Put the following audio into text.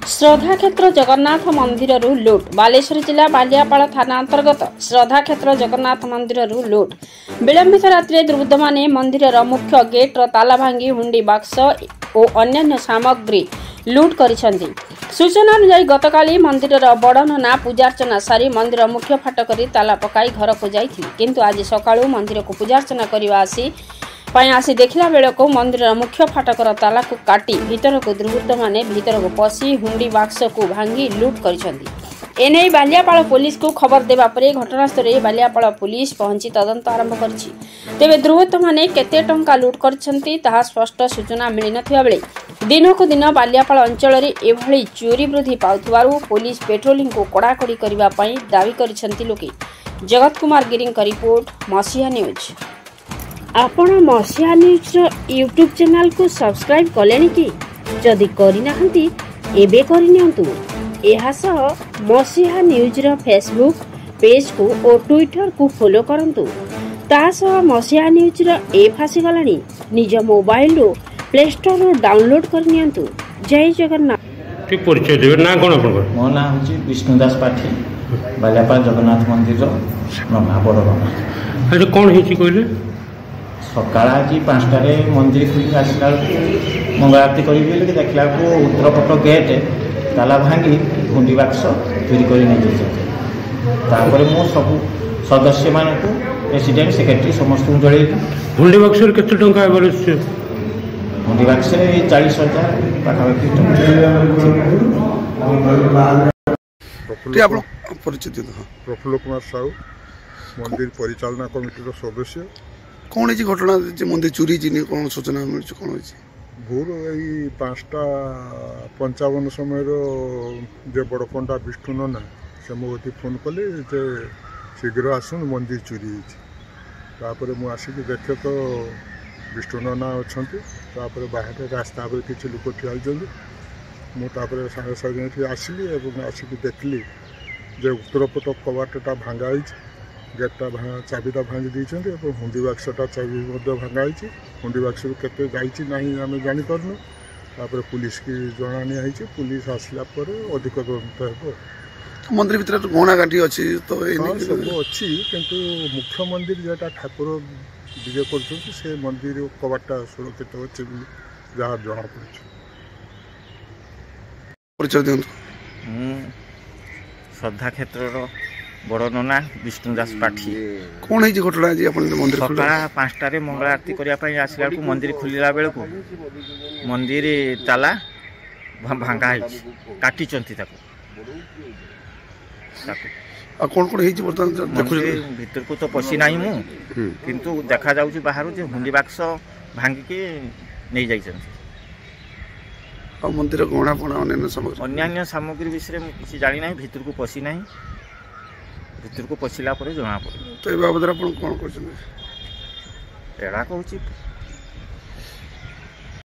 श्रद्धाक्षेत्र जगन्नाथ मंदिर लुट बालेश्वर जिला बालियापाड़ थाना अंतर्गत श्रद्धाक्षेत्र जगन्नाथ मंदिर लुट विलंबित रात्रि दुर्बृत्त माने मंदिर मुख्य गेट ताला भांगी हुंडी बाक्स और अन्य सामग्री लुट करिसेंती। सूचना अनुसार गतकाली मंदिर बड़नना पूजार्चना सारी मंदिर मुख्य फाटक ताला पकाई घर को जाइथिले, किंतु आज सकाळू मंदिर को पूजार्चना करबा आसी देखला बेल को मंदिर मुख्य फाटकर ताला को काटी भीतर को दुर्बृत्त माने भीतर को पशी हुंडी बाक्स को भांगी लुट करिसेंती। एने बालियापाड़ पुलिस को खबर देबा परे घटनास्थल बालियापाड़ पुलिस पहुंची तदंत आरंभ करछि। तेबे दुर्बृत्त माने केते टंका लुट करछंती ताहा स्पष्ट सूचना मिली नथिबा बेले दिन को दिन बालियापाड़ अंचल रे एभଳି चोरी वृद्धि पाउथबारु पुलिस पेट्रोलिंग को कड़ाकड़ी करबा पई दावी करछंती लोके। जगत कुमार गिरी का रिपोर्ट मसीहा न्यूज। आपण मसीहा न्यूज यूट्यूब चैनल को सब्सक्राइब कलेनी कि जदि करिना हंती एबे करिनियंतु। एहा सह मसीहा न्यूज रो फेसबुक पेज को और ट्विटर को फॉलो करंतु। ता सह मसीहा न्यूज रो ऐप आसी गलानी निज मोबाइल रो प्ले स्टोर रो डाउनलोड करनियंतु। जय जगन्नाथ। ठीक परिचय देबे ना कोन आपन मो नाम होची विष्णुदास पाठी बालियापाड़ जगन्नाथ मंदिर रो नना बड़गण। अरे कोन हेची कहले सकाळ आज 5टारे मंदिर खुली आसला मंगल आरती करी देखला को उत्तर पट गेट ताला भांगी हुंडी बाक्स चोरी कर मो सब सदस्य मान प्रेसिडेंट सेक्रेटरी समस्त जड़े। हुंडी बाक्स केते टंका हुंडी बाक्स 40,000 पाखापाखि प्रफुल्ल कुमार साहू मंदिर परिचालना कमिटी सदस्य। कौन है घटना मंदिर चोरी कौन सूचना मिली कौन भोर यही 5:55 समय जे बड़पंडा विष्णु नना से मो फोन कले जे शीघ्र आसन मंदिर चोरी होपर मुझे देखे तो विष्णु नना अच्छा बाहर रास्ता पर किसी लोक ठिया मुझे सागे सागे आसली आसिक देखली जे उत्तर पट कबाटा भांगाई गेटा चाबीटा भांगी देते हुंडी बाक्सटा चाबी भांगाई हुंडी बाक्स केते जाइए ना आम जापारनु। तापर पुलिस की जना निया पुलिस आसला पर अधिक तदंत हो। मंदिर भीतर गहना गांठी अच्छी तो सब अच्छी किंतु मुख्य मंदिर जेटा ठाकुर विजय कर मंदिर कबाटा सुरक्षित अच्छे जहाँ जना पड़े। श्रद्धा क्षेत्र बड़ नना विष्णुदास पाठी। कौन है घटना आज मंदिर सकाळ 5टारे मंगल आरती करने आसला मंदिर खुलला बेल को मंदिर ताला भांगा काटी कौन कौन भीतर को तो पशी ना मु किंतु देखा जाऊँ बाहर जो हुंडी बाक्स भांगिकी नहीं जाइए। मंदिर गहना पणा अन्य सामग्री विषय किसी जानी ना भीतर को पशी ना भीतर को पशिला जना पड़े। तो ये बाबद कौन कर कहूँ